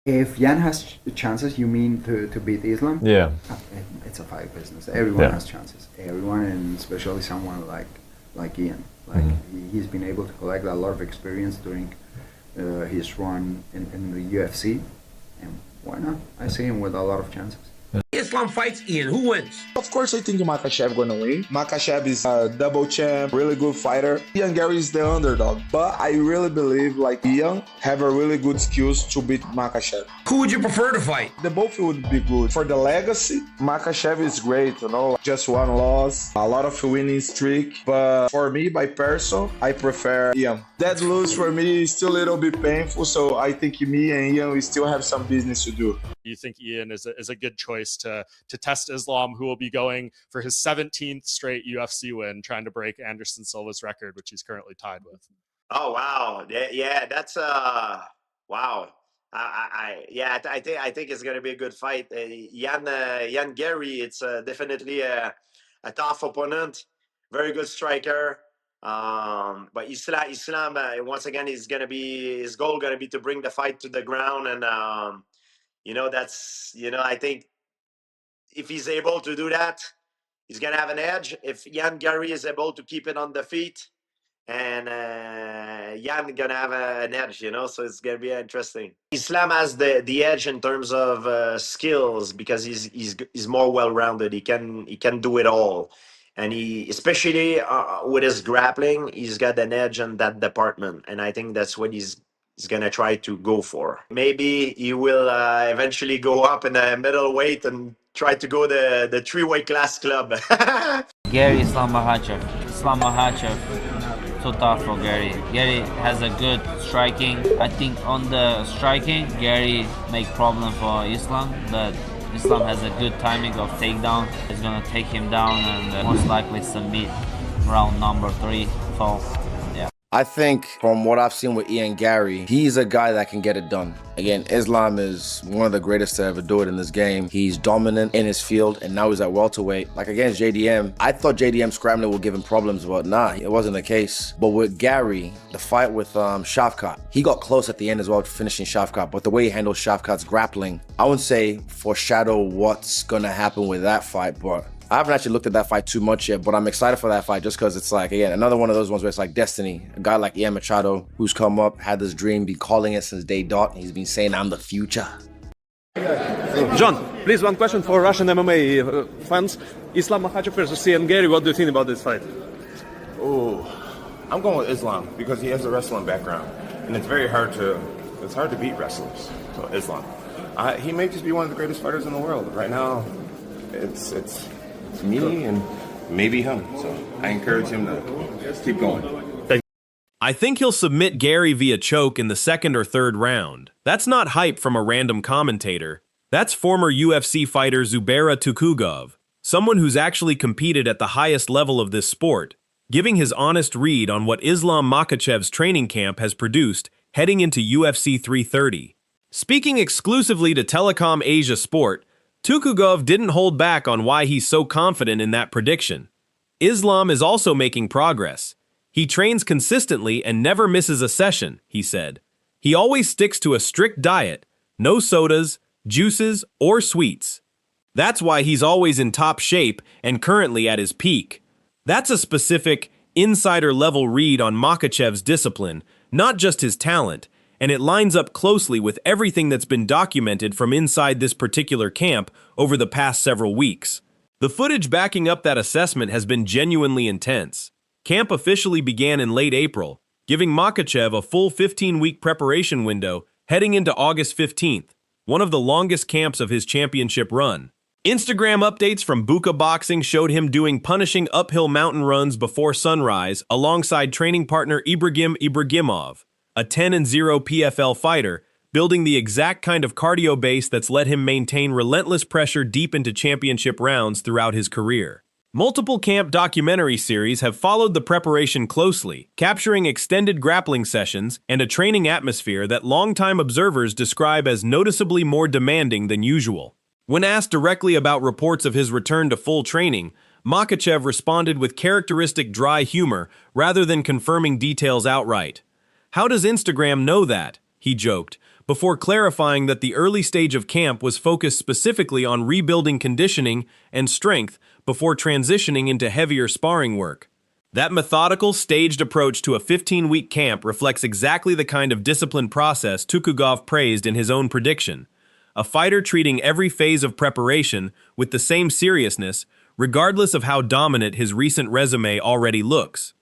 If Jan has chances, you mean to beat Islam? Yeah. It's a fight business. Everyone Yeah. has chances. Everyone, and especially someone like Ian. Like he's been able to collect a lot of experience during his run in the UFC, and why not? I see him with a lot of chances. Islam fights Ian. Who wins? Of course, I think Makhachev gonna win. Makhachev is a double champ, really good fighter. Ian Gary is the underdog, but I really believe like Ian have a really good skills to beat Makhachev. Who would you prefer to fight? The both would be good. For the legacy, Makhachev is great, you know, just one loss, a lot of winning streak. But for me, by person, I prefer Ian. That lose for me is still a little bit painful, so I think me and Ian, we still have some business to do. You think Ian is a good choice to test Islam, who will be going for his 17th straight UFC win, trying to break Anderson Silva's record, which he's currently tied with. Oh wow, yeah, that's wow. I think it's gonna be a good fight. Jan Gary, it's definitely a tough opponent, very good striker. But Islam once again is gonna be his goal gonna be to bring the fight to the ground, and that's I think if he's able to do that, he's gonna have an edge. If Jan Gary is able to keep it on the feet, and Jan gonna have an edge, so it's gonna be interesting. Islam has the edge in terms of skills because he's more well-rounded. He can do it all, and he especially with his grappling, he's got an edge in that department, and I think that's what he's gonna try to go for. Maybe he will eventually go up in the middleweight and try to go the three-weight class club. Gary Islam Makhachev. Islam Makhachev. Too tough for Gary. Gary has a good striking. I think on the striking, Gary make problem for Islam, but Islam has a good timing of takedown. He's gonna take him down and most likely submit round number 3. So, yeah. I think from what I've seen with Ian Gary, he's a guy that can get it done. Again, Islam is one of the greatest to ever do it in this game. He's dominant in his field, and now he's at welterweight. Like against JDM, I thought JDM scrambling would give him problems, but nah, it wasn't the case. But with Gary, the fight with Shavkat, he got close at the end as well to finishing Shavkat, but the way he handled Shavkat's grappling, I wouldn't say foreshadow what's gonna happen with that fight, but I haven't actually looked at that fight too much yet, but I'm excited for that fight just because it's like, again, another one of those ones where it's like destiny. A guy like Ian Machado, who's come up, had this dream, been calling it since day dot. He's been saying, I'm the future. John, please, one question for Russian MMA fans. Islam Makhachev versus Ian Gary, what do you think about this fight? Oh, I'm going with Islam because he has a wrestling background, and it's hard to beat wrestlers. So Islam, he may just be one of the greatest fighters in the world right now. It's me and maybe him. So I encourage him to keep going. I think he'll submit Gary via choke in the 2nd or 3rd round. That's not hype from a random commentator. That's former UFC fighter Zubaira Tukhugov, someone who's actually competed at the highest level of this sport, giving his honest read on what Islam Makhachev's training camp has produced heading into UFC 330. Speaking exclusively to Telecom Asia Sport, Tukhugov didn't hold back on why he's so confident in that prediction. Islam is also making progress. He trains consistently and never misses a session, he said. He always sticks to a strict diet, no sodas, juices, or sweets. That's why he's always in top shape and currently at his peak. That's a specific, insider-level read on Makhachev's discipline, not just his talent, and it lines up closely with everything that's been documented from inside this particular camp over the past several weeks. The footage backing up that assessment has been genuinely intense. Camp officially began in late April, giving Makhachev a full 15-week preparation window heading into August 15th, one of the longest camps of his championship run. Instagram updates from Buka Boxing showed him doing punishing uphill mountain runs before sunrise alongside training partner Ibragim Ibragimov, a 10-0 PFL fighter, building the exact kind of cardio base that's let him maintain relentless pressure deep into championship rounds throughout his career. Multiple camp documentary series have followed the preparation closely, capturing extended grappling sessions and a training atmosphere that longtime observers describe as noticeably more demanding than usual. When asked directly about reports of his return to full training, Makhachev responded with characteristic dry humor rather than confirming details outright. "How does Instagram know that?" he joked, before clarifying that the early stage of camp was focused specifically on rebuilding conditioning and strength before transitioning into heavier sparring work. That methodical, staged approach to a 15-week camp reflects exactly the kind of disciplined process Tukugov praised in his own prediction. A fighter treating every phase of preparation with the same seriousness, regardless of how dominant his recent resume already looks.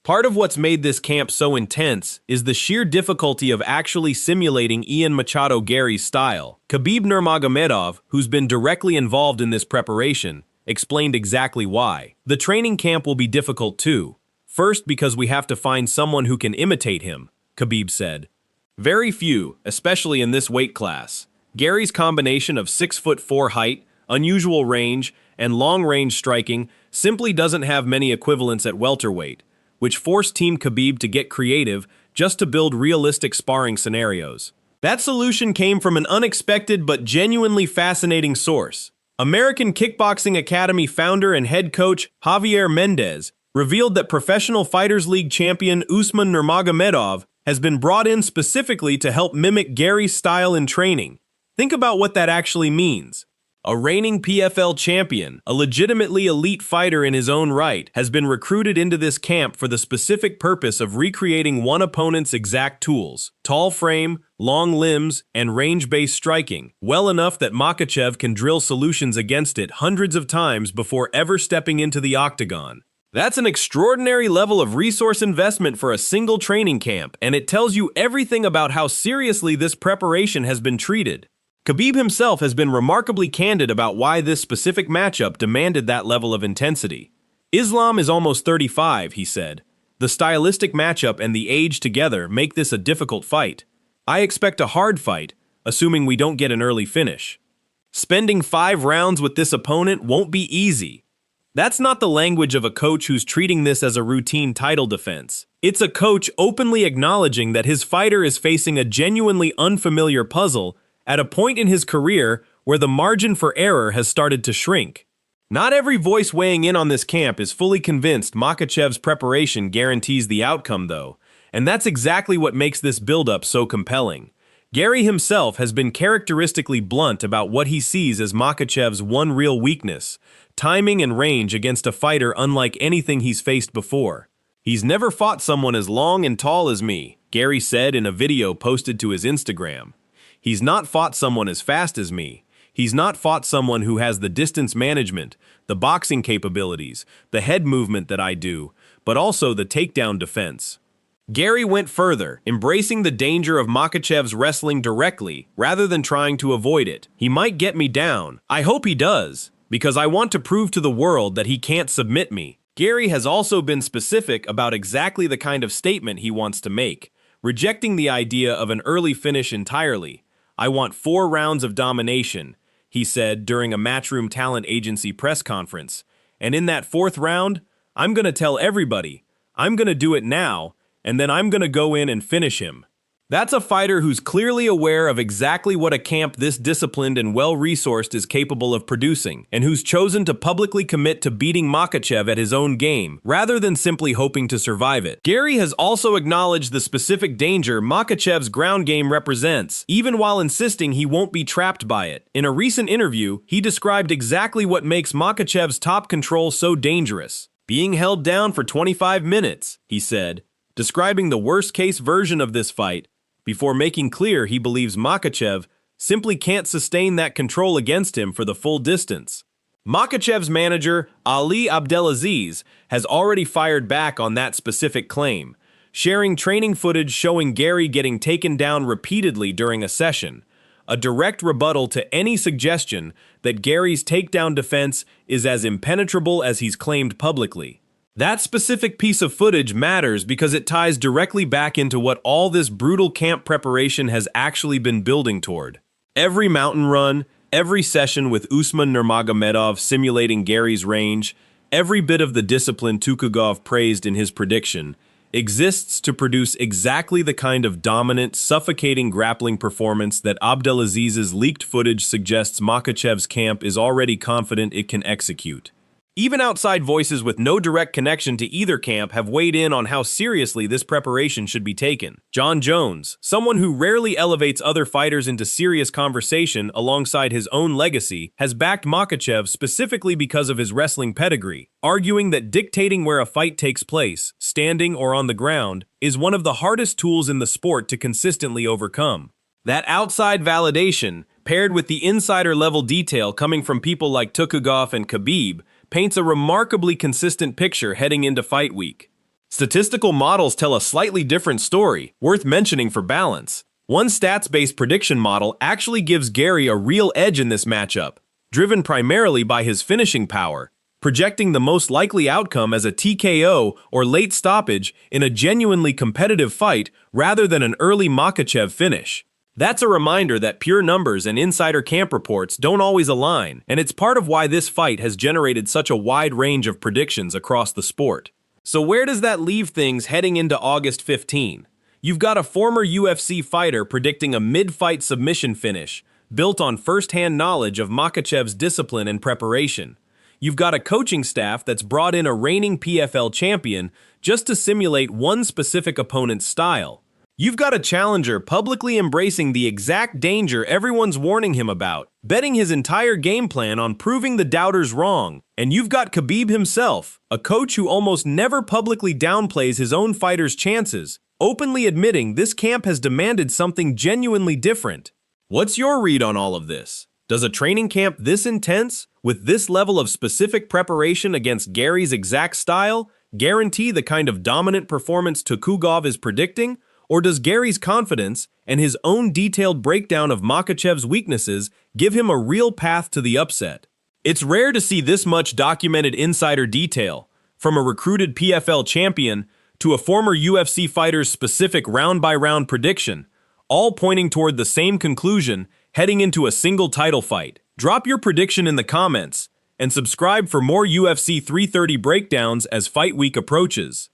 Part of what's made this camp so intense is the sheer difficulty of actually simulating Ian Machado Gary's style. Khabib Nurmagomedov, who's been directly involved in this preparation, explained exactly why. The training camp will be difficult too. First, because we have to find someone who can imitate him, Khabib said. Very few, especially in this weight class. Gary's combination of 6'4" height, unusual range, and long-range striking simply doesn't have many equivalents at welterweight, which forced Team Khabib to get creative just to build realistic sparring scenarios. That solution came from an unexpected but genuinely fascinating source. American Kickboxing Academy founder and head coach Javier Mendez revealed that Professional Fighters League champion Usman Nurmagomedov has been brought in specifically to help mimic Gary's style in training. Think about what that actually means. A reigning PFL champion, a legitimately elite fighter in his own right, has been recruited into this camp for the specific purpose of recreating one opponent's exact tools: tall frame, long limbs, and range-based striking, well enough that Makhachev can drill solutions against it hundreds of times before ever stepping into the octagon. That's an extraordinary level of resource investment for a single training camp, and it tells you everything about how seriously this preparation has been treated. Khabib himself has been remarkably candid about why this specific matchup demanded that level of intensity. Islam is almost 35, he said. The stylistic matchup and the age together make this a difficult fight. I expect a hard fight, assuming we don't get an early finish. Spending 5 rounds with this opponent won't be easy. That's not the language of a coach who's treating this as a routine title defense. It's a coach openly acknowledging that his fighter is facing a genuinely unfamiliar puzzle at a point in his career where the margin for error has started to shrink. Not every voice weighing in on this camp is fully convinced Makhachev's preparation guarantees the outcome, though, and that's exactly what makes this build-up so compelling. Gary himself has been characteristically blunt about what he sees as Makhachev's one real weakness: timing and range against a fighter unlike anything he's faced before. He's never fought someone as long and tall as me, Gary said in a video posted to his Instagram. He's not fought someone as fast as me. He's not fought someone who has the distance management, the boxing capabilities, the head movement that I do, but also the takedown defense. Gary went further, embracing the danger of Makhachev's wrestling directly, rather than trying to avoid it. He might get me down. I hope he does, because I want to prove to the world that he can't submit me. Gary has also been specific about exactly the kind of statement he wants to make, rejecting the idea of an early finish entirely. I want 4 rounds of domination, he said during a Matchroom Talent Agency press conference. And in that 4th round, I'm going to tell everybody, I'm going to do it now, and then I'm going to go in and finish him. That's a fighter who's clearly aware of exactly what a camp this disciplined and well-resourced is capable of producing, and who's chosen to publicly commit to beating Makhachev at his own game, rather than simply hoping to survive it. Gary has also acknowledged the specific danger Makhachev's ground game represents, even while insisting he won't be trapped by it. In a recent interview, he described exactly what makes Makhachev's top control so dangerous. Being held down for 25 minutes, he said, describing the worst-case version of this fight, before making clear he believes Makhachev simply can't sustain that control against him for the full distance. Makhachev's manager, Ali Abdelaziz, has already fired back on that specific claim, sharing training footage showing Gary getting taken down repeatedly during a session, a direct rebuttal to any suggestion that Gary's takedown defense is as impenetrable as he's claimed publicly. That specific piece of footage matters because it ties directly back into what all this brutal camp preparation has actually been building toward. Every mountain run, every session with Usman Nurmagomedov simulating Gary's range, every bit of the discipline Tukugov praised in his prediction, exists to produce exactly the kind of dominant, suffocating grappling performance that Abdelaziz's leaked footage suggests Makhachev's camp is already confident it can execute. Even outside voices with no direct connection to either camp have weighed in on how seriously this preparation should be taken. John Jones, someone who rarely elevates other fighters into serious conversation alongside his own legacy, has backed Makhachev specifically because of his wrestling pedigree, arguing that dictating where a fight takes place, standing or on the ground, is one of the hardest tools in the sport to consistently overcome. That outside validation, paired with the insider-level detail coming from people like Tukugov and Khabib, paints a remarkably consistent picture heading into fight week. Statistical models tell a slightly different story, worth mentioning for balance. One stats-based prediction model actually gives Gary a real edge in this matchup, driven primarily by his finishing power, projecting the most likely outcome as a TKO or late stoppage in a genuinely competitive fight rather than an early Makhachev finish. That's a reminder that pure numbers and insider camp reports don't always align, and it's part of why this fight has generated such a wide range of predictions across the sport. So where does that leave things heading into August 15? You've got a former UFC fighter predicting a mid-fight submission finish, built on first-hand knowledge of Makhachev's discipline and preparation. You've got a coaching staff that's brought in a reigning PFL champion just to simulate one specific opponent's style. You've got a challenger publicly embracing the exact danger everyone's warning him about, betting his entire game plan on proving the doubters wrong. And you've got Khabib himself, a coach who almost never publicly downplays his own fighters' chances, openly admitting this camp has demanded something genuinely different. What's your read on all of this? Does a training camp this intense, with this level of specific preparation against Gary's exact style, guarantee the kind of dominant performance Tukugov is predicting? Or does Gary's confidence and his own detailed breakdown of Makhachev's weaknesses give him a real path to the upset? It's rare to see this much documented insider detail, from a recruited PFL champion to a former UFC fighter's specific round-by-round prediction, all pointing toward the same conclusion heading into a single title fight. Drop your prediction in the comments, and subscribe for more UFC 330 breakdowns as fight week approaches.